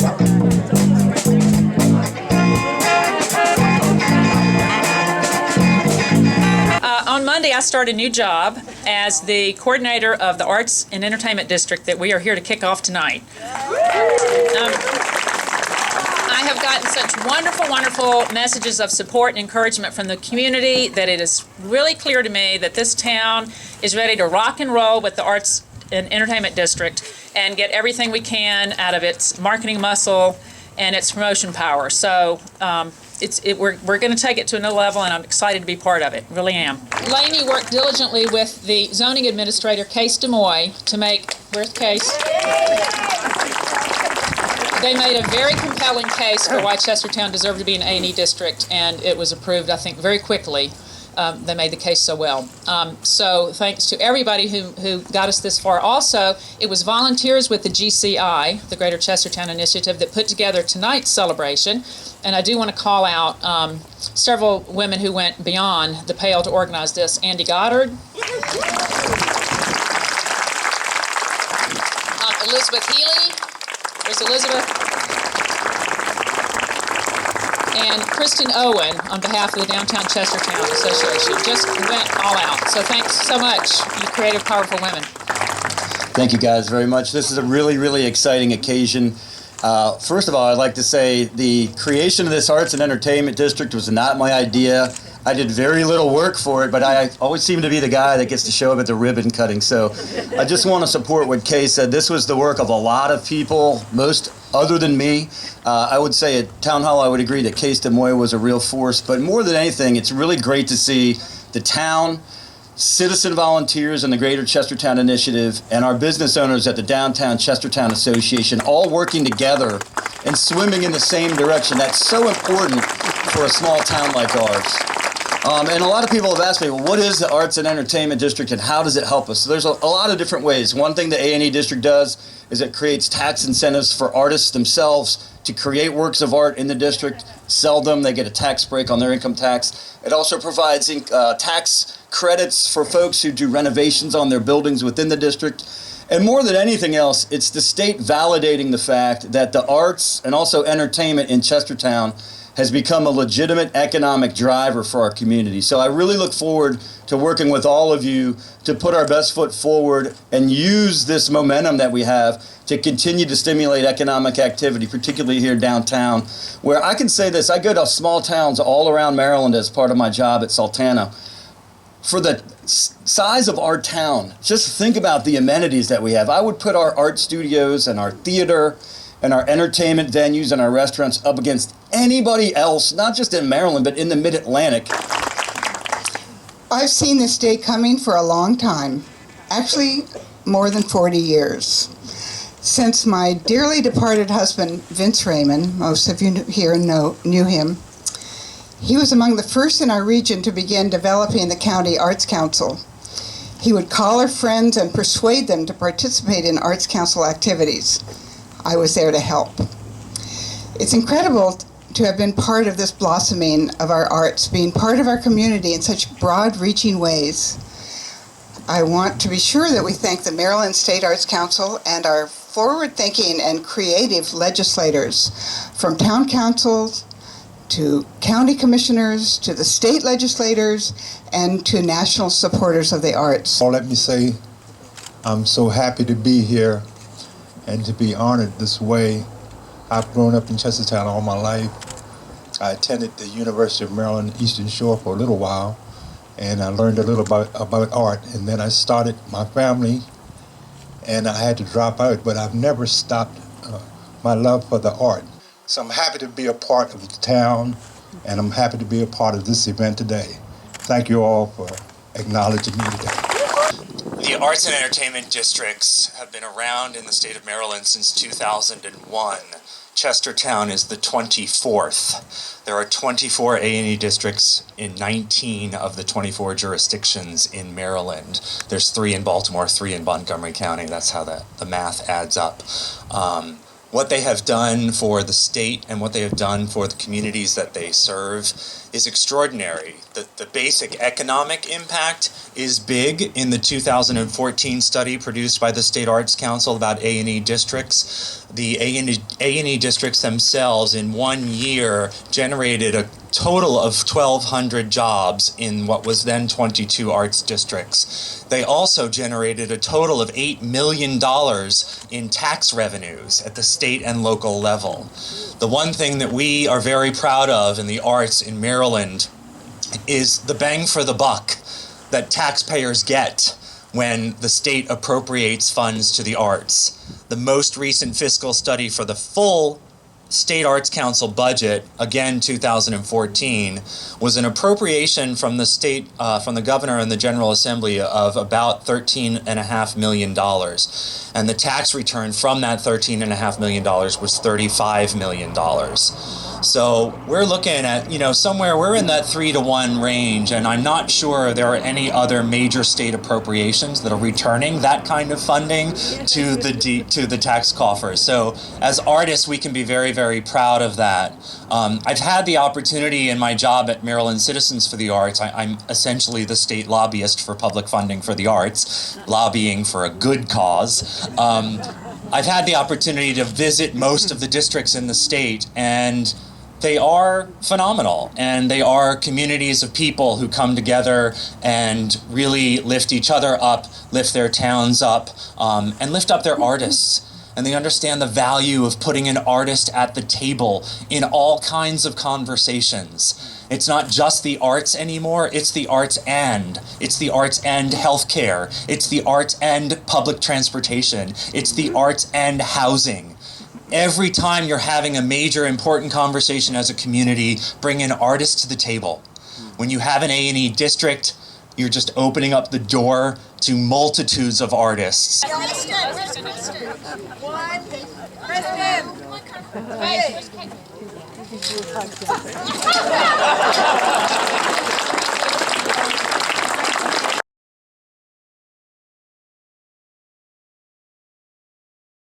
On Monday, I start a new job as the coordinator of the Arts and Entertainment District that we are here to kick off tonight. I have gotten such wonderful, wonderful messages of support and encouragement from the community that it is really clear to me that this town is ready to rock and roll with the Arts and Entertainment District and get everything we can out of its marketing muscle and its promotion power. So we're going to take it to another level, and I'm excited to be part of it. Really am. Lainey worked diligently with the zoning administrator, Case DeMoy, to make, where's Case? They made a very compelling case for why Chestertown deserved to be an A&E district, and it was approved, I think, very quickly. They made the case so well. So thanks to everybody who got us this far. Also, it was volunteers with the GCI, the Greater Chestertown Initiative, that put together tonight's celebration. And I do want to call out several women who went beyond the pale to organize this. Andy Goddard. Elizabeth Healy. There's Elizabeth. And Kristen Owen, on behalf of the Downtown Chestertown Association, just went all out. So thanks so much, you creative, powerful women. Thank you guys very much. This is a really, really exciting occasion. First of all, I'd like to say the creation of this Arts and Entertainment District was not my idea. I did very little work for it, but I always seem to be the guy that gets to show up at the ribbon cutting. So I just want to support what Kay said. This was the work of a lot of people, most other than me. I would say at Town Hall, I would agree that Case DeMoy was a real force. But more than anything, it's really great to see the town, citizen volunteers in the Greater Chestertown Initiative, and our business owners at the Downtown Chestertown Association all working together and swimming in the same direction. That's so important for a small town like ours. And a lot of people have asked me, well, what is the Arts and Entertainment District and how does it help us? So there's a lot of different ways. One thing the A&E District does is it creates tax incentives for artists themselves to create works of art in the district, sell them, they get a tax break on their income tax. It also provides tax credits for folks who do renovations on their buildings within the district. And more than anything else, it's the state validating the fact that the arts and also entertainment in Chestertown has become a legitimate economic driver for our community. So I really look forward to working with all of you to put our best foot forward and use this momentum that we have to continue to stimulate economic activity, particularly here downtown, where I can say this, I go to small towns all around Maryland as part of my job at Sultana. For the size of our town, just think about the amenities that we have. I would put our art studios and our theater and our entertainment venues and our restaurants up against anybody else, not just in Maryland, but in the Mid-Atlantic. I've seen this day coming for a long time, actually more than 40 years. Since my dearly departed husband, Vince Raimond, most of you here knew him, he was among the first in our region to begin developing the County Arts Council. He would call our friends and persuade them to participate in Arts Council activities. I was there to help. It's incredible to have been part of this blossoming of our arts, being part of our community in such broad-reaching ways. I want to be sure that we thank the Maryland State Arts Council and our forward-thinking and creative legislators, from town councils to county commissioners to the state legislators and to national supporters of the arts. Well, let me say I'm so happy to be here and to be honored this way. I've grown up in Chestertown all my life. I attended the University of Maryland Eastern Shore for a little while, and I learned a little about art, and then I started my family, and I had to drop out, but I've never stopped my love for the art. So I'm happy to be a part of the town, and I'm happy to be a part of this event today. Thank you all for acknowledging me today. The Arts and Entertainment Districts have been around in the state of Maryland since 2001. Chestertown is the 24th. There are 24 A&E districts in 19 of the 24 jurisdictions in Maryland. There's 3 in Baltimore, 3 in Montgomery County. That's how the math adds up. What they have done for the state and what they have done for the communities that they serve is extraordinary. The basic economic impact is big in the 2014 study produced by the State Arts Council about A&E districts. The A&E districts themselves in 1 year generated a total of 1,200 jobs in what was then 22 arts districts. They also generated a total of $8 million in tax revenues at the state and local level. The one thing that we are very proud of in the arts in Maryland is the bang for the buck that taxpayers get when the state appropriates funds to the arts. The most recent fiscal study for the full State Arts Council budget, again 2014, was an appropriation from the state, from the governor and the General Assembly of about $13.5 million. And the tax return from that $13.5 million was $35 million. So we're looking at, somewhere we're in that 3-to-1 range, and I'm not sure there are any other major state appropriations that are returning that kind of funding to the tax coffers. So as artists, we can be very, very proud of that. I've had the opportunity in my job at Maryland Citizens for the Arts. I'm essentially the state lobbyist for public funding for the arts, lobbying for a good cause. I've had the opportunity to visit most of the districts in the state, and they are phenomenal, and they are communities of people who come together and really lift each other up, lift their towns up, and lift up their artists. And they understand the value of putting an artist at the table in all kinds of conversations. It's not just the arts anymore, it's the arts and. It's the arts and healthcare. It's the arts and public transportation. It's the arts and housing. Every time you're having a major important conversation as a community, bring an artist to the table. When you have an A&E district, you're just opening up the door to multitudes of artists. Kristen!